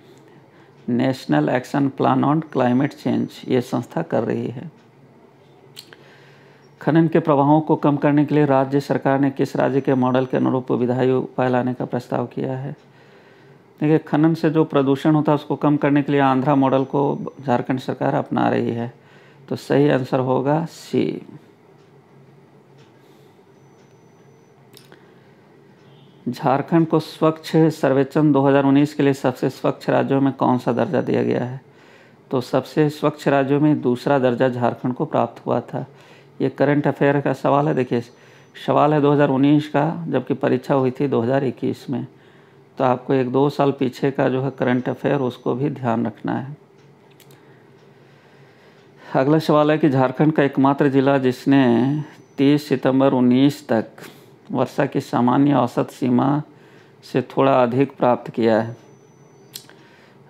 S1: National action plan on climate change ये संस्था कर रही है। खनन के प्रभावों को कम करने के लिए राज्य सरकार ने किस राज्य के मॉडल के अनुरूप विधायी उपाय लाने का प्रस्ताव किया है? देखिए, खनन से जो प्रदूषण होता है उसको कम करने के लिए आंध्रा मॉडल को झारखंड सरकार अपना रही है। तो सही आंसर होगा सी। झारखंड को स्वच्छ सर्वेक्षण 2019 के लिए सबसे स्वच्छ राज्यों में कौन सा दर्जा दिया गया है? तो सबसे स्वच्छ राज्यों में दूसरा दर्जा झारखंड को प्राप्त हुआ था। ये करंट अफेयर का सवाल है। देखिए, सवाल है 2019 का, जबकि परीक्षा हुई थी 2021 में। तो आपको 1-2 साल पीछे का जो है करंट अफेयर उसको भी ध्यान रखना है। अगला सवाल है कि झारखंड का एकमात्र जिला जिसने 30 सितंबर 19 तक वर्षा की सामान्य औसत सीमा से थोड़ा अधिक प्राप्त किया है।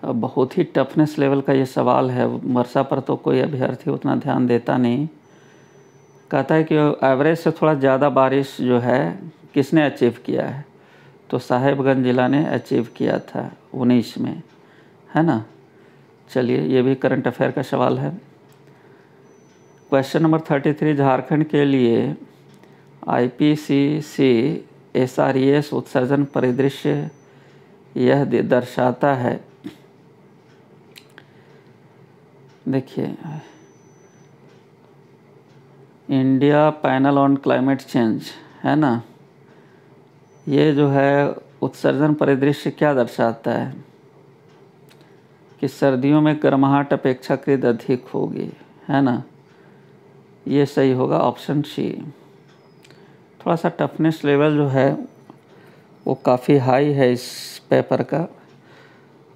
S1: अब बहुत ही टफनेस लेवल का ये सवाल है। वर्षा पर तो कोई अभ्यर्थी उतना ध्यान देता नहीं। कहता है कि एवरेज से थोड़ा ज़्यादा बारिश जो है किसने अचीव किया है? तो साहेबगंज जिला ने अचीव किया था 19 में, है ना। चलिए, ये भी करंट अफेयर का सवाल है। क्वेश्चन नंबर 33, झारखंड के लिए IPCC SRES उत्सर्जन परिदृश्य यह दर्शाता है। देखिए, India panel on climate change, है ना। ये जो है उत्सर्जन परिदृश्य क्या दर्शाता है? कि सर्दियों में गर्माहट अपेक्षाकृत अधिक होगी, है ना। ये सही होगा, ऑप्शन सी। थोड़ा सा टफनेस लेवल जो है वो काफ़ी हाई है इस पेपर का,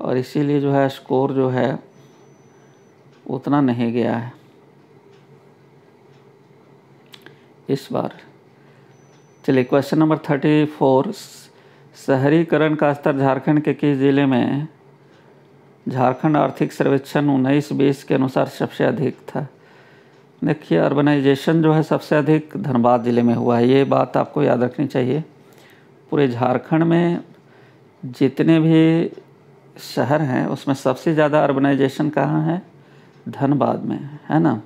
S1: और इसीलिए जो है स्कोर जो है उतना नहीं गया है इस बार। चलिए, क्वेश्चन नंबर 34, शहरीकरण का स्तर झारखंड के किस जिले में झारखंड आर्थिक सर्वेक्षण 19-20 के अनुसार सबसे अधिक था? देखिए, अर्बनाइजेशन जो है सबसे अधिक धनबाद ज़िले में हुआ है। ये बात आपको याद रखनी चाहिए। पूरे झारखंड में जितने भी शहर हैं उसमें सबसे ज़्यादा अर्बनाइजेशन कहाँ है? धनबाद में, है ना।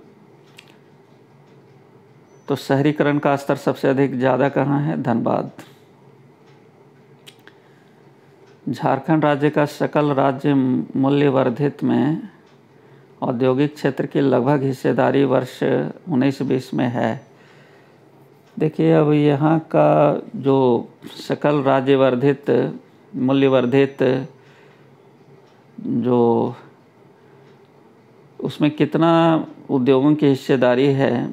S1: तो शहरीकरण का स्तर सबसे अधिक ज़्यादा कहाँ है? धनबाद। झारखंड राज्य का सकल राज्य मूल्य वर्धित में औद्योगिक क्षेत्र की लगभग हिस्सेदारी वर्ष 19-20 में है। देखिए, अब यहाँ का जो सकल राज्य वर्धित मूल्य वर्धित जो उसमें कितना उद्योगों की हिस्सेदारी है?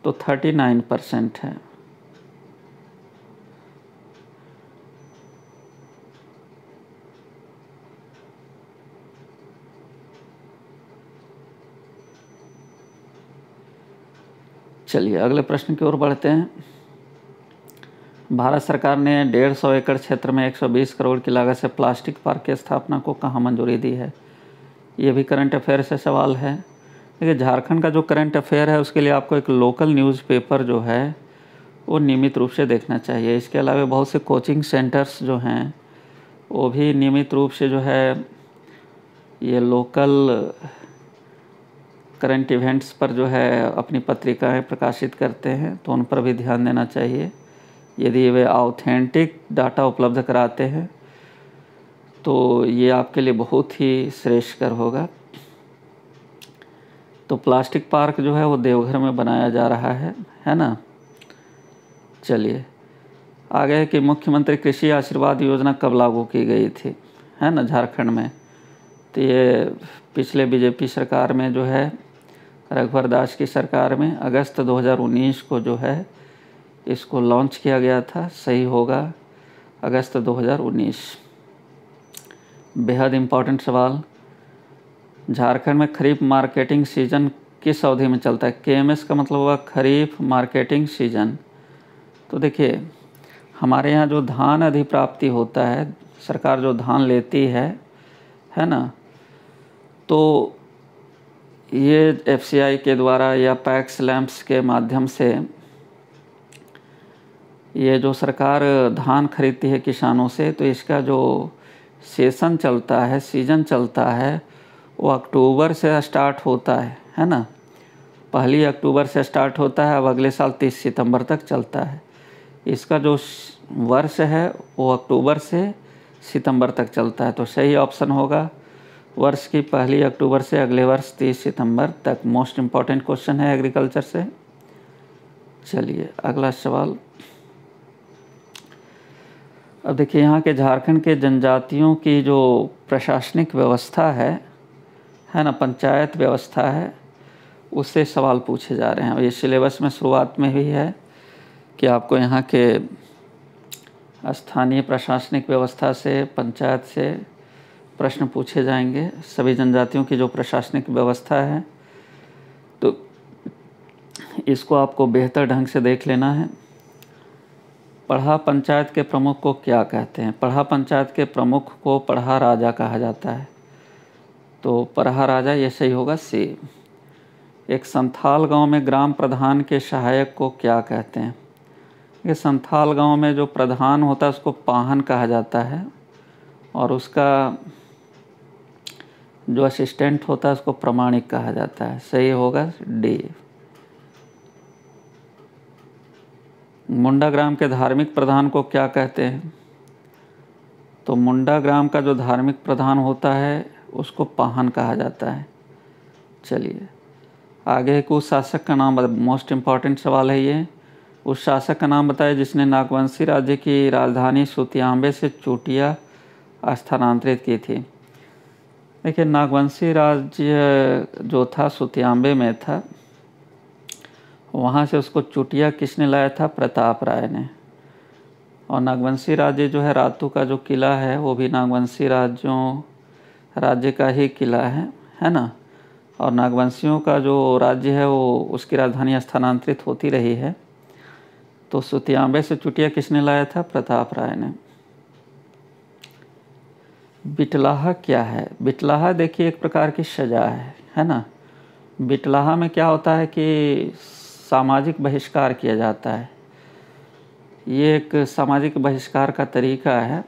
S1: तो 39% है। चलिए, अगले प्रश्न की ओर बढ़ते हैं। भारत सरकार ने 150 एकड़ क्षेत्र में 120 करोड़ की लागत से प्लास्टिक पार्क की स्थापना को कहाँ मंजूरी दी है? ये भी करंट अफेयर से सवाल है। देखिए, झारखंड का जो करंट अफेयर है उसके लिए आपको एक लोकल न्यूज़पेपर जो है वो नियमित रूप से देखना चाहिए। इसके अलावा बहुत से कोचिंग सेंटर्स जो हैं वो भी नियमित रूप से जो है ये लोकल करंट इवेंट्स पर जो है अपनी पत्रिकाएं प्रकाशित करते हैं, तो उन पर भी ध्यान देना चाहिए। यदि वे ऑथेंटिक डाटा उपलब्ध कराते हैं तो ये आपके लिए बहुत ही श्रेयस्कर होगा। तो प्लास्टिक पार्क जो है वो देवघर में बनाया जा रहा है ना। चलिए, आगे है कि मुख्यमंत्री कृषि आशीर्वाद योजना कब लागू की गई थी, है ना, झारखंड में? तो ये पिछले बीजेपी सरकार में जो है रघुवर दास की सरकार में अगस्त 2019 को जो है इसको लॉन्च किया गया था। सही होगा अगस्त 2019। बेहद इम्पोर्टेंट सवाल, झारखंड में खरीफ मार्केटिंग सीजन किस अवधि में चलता है? KMS का मतलब हुआ खरीफ मार्केटिंग सीजन। तो देखिए, हमारे यहाँ जो धान अधिप्राप्ति होता है, सरकार जो धान लेती है ना, तो ये FCI के द्वारा या पैक्स लैंप्स के माध्यम से ये जो सरकार धान खरीदती है किसानों से, तो इसका जो सेशन चलता है, सीजन चलता है, वो अक्टूबर से स्टार्ट होता है ना। 1 अक्टूबर से स्टार्ट होता है, अब अगले साल 30 सितंबर तक चलता है। इसका जो वर्ष है वो अक्टूबर से सितंबर तक चलता है। तो सही ऑप्शन होगा वर्ष की 1 अक्टूबर से अगले वर्ष 30 सितंबर तक। मोस्ट इम्पॉर्टेंट क्वेश्चन है एग्रीकल्चर से। चलिए अगला सवाल। अब देखिए यहाँ के झारखंड के जनजातियों की जो प्रशासनिक व्यवस्था है ना, पंचायत व्यवस्था है, उससे सवाल पूछे जा रहे हैं। ये सिलेबस में शुरुआत में ही है कि आपको यहाँ के स्थानीय प्रशासनिक व्यवस्था से, पंचायत से प्रश्न पूछे जाएंगे। सभी जनजातियों की जो प्रशासनिक व्यवस्था है तो इसको आपको बेहतर ढंग से देख लेना है। पढ़ा पंचायत के प्रमुख को क्या कहते हैं? पढ़ा पंचायत के प्रमुख को पढ़ा राजा कहा जाता है। तो पढ़ा राजा ये सही होगा सी। एक संथाल गांव में ग्राम प्रधान के सहायक को क्या कहते हैं? ये संथाल गांव में जो प्रधान होता है उसको पाहन कहा जाता है और उसका जो असिस्टेंट होता है उसको प्रमाणिक कहा जाता है। सही होगा डी। मुंडा ग्राम के धार्मिक प्रधान को क्या कहते हैं? तो मुंडा ग्राम का जो धार्मिक प्रधान होता है उसको पाहन कहा जाता है। चलिए आगे एक उस शासक का नाम, मोस्ट इम्पॉर्टेंट सवाल है ये। उस शासक का नाम बताए जिसने नागवंशी राज्य की राजधानी सुतियांबे से चूटिया स्थानांतरित की थी। देखिए नागवंशी राज्य जो था सुतियांबे में था, वहाँ से उसको चूटिया किसने लाया था? प्रताप राय ने। और नागवंशी राज्य जो है, रातू का जो किला है वो भी नागवंशी राज्य का ही किला है ना। और नागवंशियों का जो राज्य है वो उसकी राजधानी स्थानांतरित होती रही है। तो सुतियांबे से चूटिया किसने लाया था? प्रताप राय ने। बिटलाहा क्या है? बिटलाहा देखिए एक प्रकार की सजा है ना। बिटलाहा में क्या होता है कि सामाजिक बहिष्कार किया जाता है। ये एक सामाजिक बहिष्कार का तरीका है।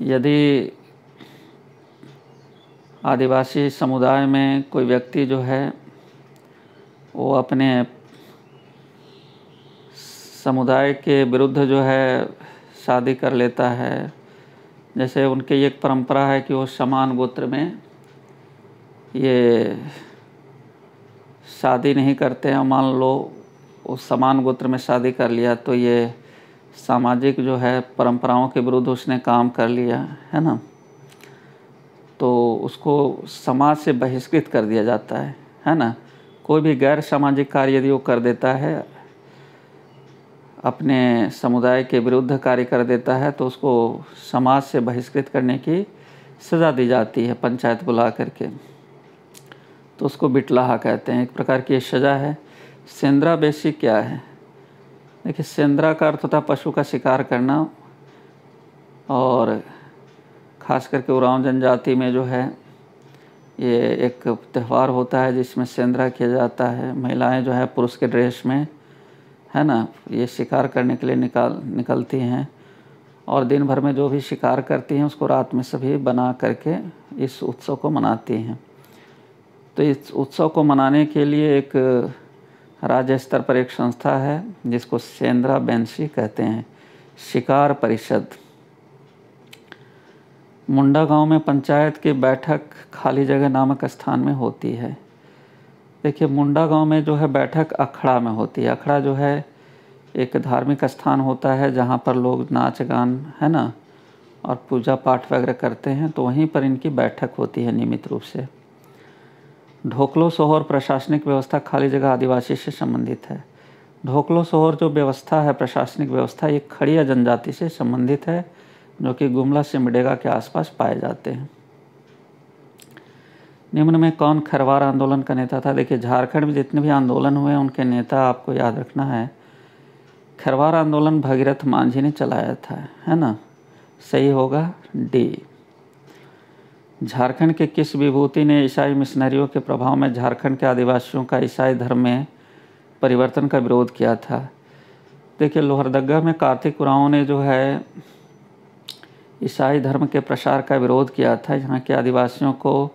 S1: यदि आदिवासी समुदाय में कोई व्यक्ति जो है वो अपने समुदाय के विरुद्ध जो है शादी कर लेता है, जैसे उनकी एक परंपरा है कि वो समान गोत्र में ये शादी नहीं करते हैं। मान लो उस समान गोत्र में शादी कर लिया तो ये सामाजिक जो है परंपराओं के विरुद्ध उसने काम कर लिया है ना, तो उसको समाज से बहिष्कृत कर दिया जाता है ना। कोई भी गैर सामाजिक कार्य यदि वो कर देता है, अपने समुदाय के विरुद्ध कार्य कर देता है, तो उसको समाज से बहिष्कृत करने की सज़ा दी जाती है पंचायत बुला करके। तो उसको बिटलाहा कहते हैं। एक प्रकार की सज़ा है। सेंद्रा बेसी क्या है? देखिए सेंद्रा का अर्थ होता है पशु का शिकार करना, और ख़ास करके उरांव जनजाति में जो है ये एक त्यौहार होता है जिसमें सेंद्रा किया जाता है। महिलाएं जो है पुरुष के ड्रेस में है ना, ये शिकार करने के लिए निकलती हैं और दिन भर में जो भी शिकार करती हैं उसको रात में सभी बना करके इस उत्सव को मनाती हैं। तो इस उत्सव को मनाने के लिए एक राज्य स्तर पर एक संस्था है जिसको सेंद्रा बेंसी कहते हैं, शिकार परिषद। मुंडा गांव में पंचायत की बैठक खाली जगह नामक स्थान में होती है। देखिए मुंडा गांव में जो है बैठक अखड़ा में होती है। अखड़ा जो है एक धार्मिक स्थान होता है जहां पर लोग नाच गान है ना और पूजा पाठ वगैरह करते हैं, तो वहीं पर इनकी बैठक होती है नियमित रूप से। ढोकलो सोहर प्रशासनिक व्यवस्था खाली जगह आदिवासी से संबंधित है। ढोकलो सोहर जो व्यवस्था है, प्रशासनिक व्यवस्था, ये खड़िया जनजाति से संबंधित है जो कि गुमला सिमडेगा के आसपास पाए जाते हैं। निम्न में कौन खरवार आंदोलन का नेता था? देखिए झारखंड में जितने भी आंदोलन हुए उनके नेता आपको याद रखना है। खरवार आंदोलन भगीरथ मांझी ने चलाया था, है ना। सही होगा डी। झारखंड के किस विभूति ने ईसाई मिशनरियों के प्रभाव में झारखंड के आदिवासियों का ईसाई धर्म में परिवर्तन का विरोध किया था? देखिए लोहरदगा में कार्तिक उरांव ने जो है ईसाई धर्म के प्रसार का विरोध किया था। यहाँ के आदिवासियों को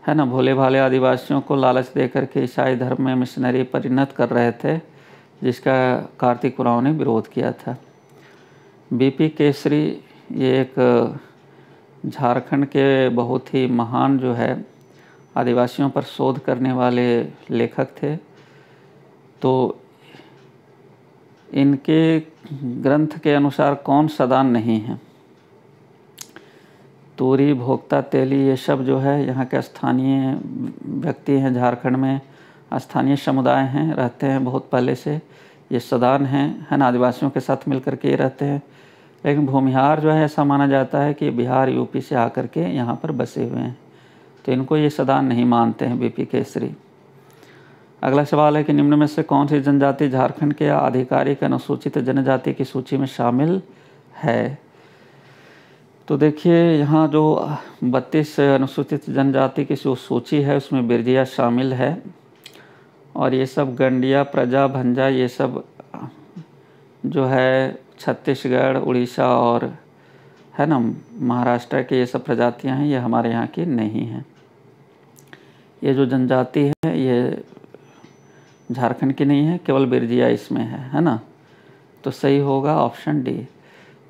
S1: है ना, भोले भाले आदिवासियों को लालच दे करके ईसाई धर्म में मिशनरी परिणत कर रहे थे, जिसका कार्तिक उरांव ने विरोध किया था। बीपी केसरी ये एक झारखंड के बहुत ही महान जो है आदिवासियों पर शोध करने वाले लेखक थे। तो इनके ग्रंथ के अनुसार कौन सदान नहीं है? तूरी, भोक्ता, तेली, ये सब जो है यहाँ के स्थानीय व्यक्ति हैं, झारखंड में स्थानीय समुदाय हैं, रहते हैं बहुत पहले से। ये सदान हैं, है ना, आदिवासियों के साथ मिलकर के रहते हैं। लेकिन भूमिहार जो है ऐसा माना जाता है कि बिहार यूपी से आकर के यहाँ पर बसे हुए हैं, तो इनको ये सदान नहीं मानते हैं बीपी केसरी। अगला सवाल है कि निम्न में से कौन सी जनजाति झारखंड के आधिकारिक अनुसूचित जनजाति की सूची में शामिल है? तो देखिए, यहाँ जो 32 अनुसूचित जनजाति की जो सूची है उसमें बिरजिया शामिल है, और ये सब गंडिया, प्रजा, भंजा, ये सब जो है छत्तीसगढ़, उड़ीसा और है ना महाराष्ट्र के ये सब प्रजातियां हैं, ये हमारे यहाँ की नहीं हैं। ये जो जनजाति है ये झारखंड की नहीं है, केवल बिरजिया इसमें है ना। तो सही होगा ऑप्शन डी।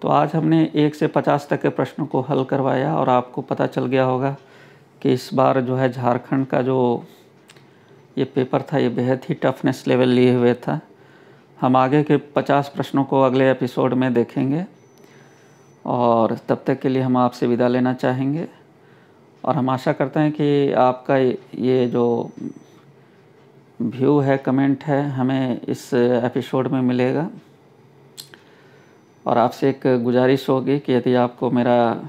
S1: तो आज हमने 1 से 50 तक के प्रश्नों को हल करवाया, और आपको पता चल गया होगा कि इस बार जो है झारखंड का जो ये पेपर था ये बेहद ही टफनेस लेवल लिए हुए था। हम आगे के 50 प्रश्नों को अगले एपिसोड में देखेंगे, और तब तक के लिए हम आपसे विदा लेना चाहेंगे। और हम आशा करते हैं कि आपका ये जो व्यू है, कमेंट है, हमें इस एपिसोड में मिलेगा। और आपसे एक गुजारिश होगी कि यदि आपको मेरा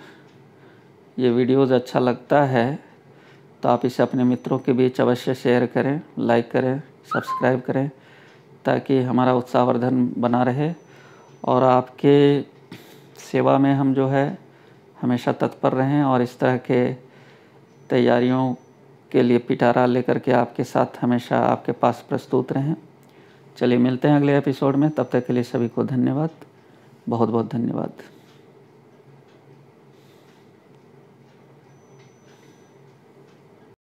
S1: ये वीडियोज़ अच्छा लगता है तो आप इसे अपने मित्रों के बीच अवश्य शेयर करें, लाइक करें, सब्सक्राइब करें, ताकि हमारा उत्साहवर्धन बना रहे, और आपके सेवा में हम जो है हमेशा तत्पर रहें, और इस तरह के तैयारियों के लिए पिटारा लेकर के आपके साथ हमेशा आपके पास प्रस्तुत रहें। चलिए मिलते हैं अगले एपिसोड में, तब तक के लिए सभी को धन्यवाद, बहुत बहुत धन्यवाद।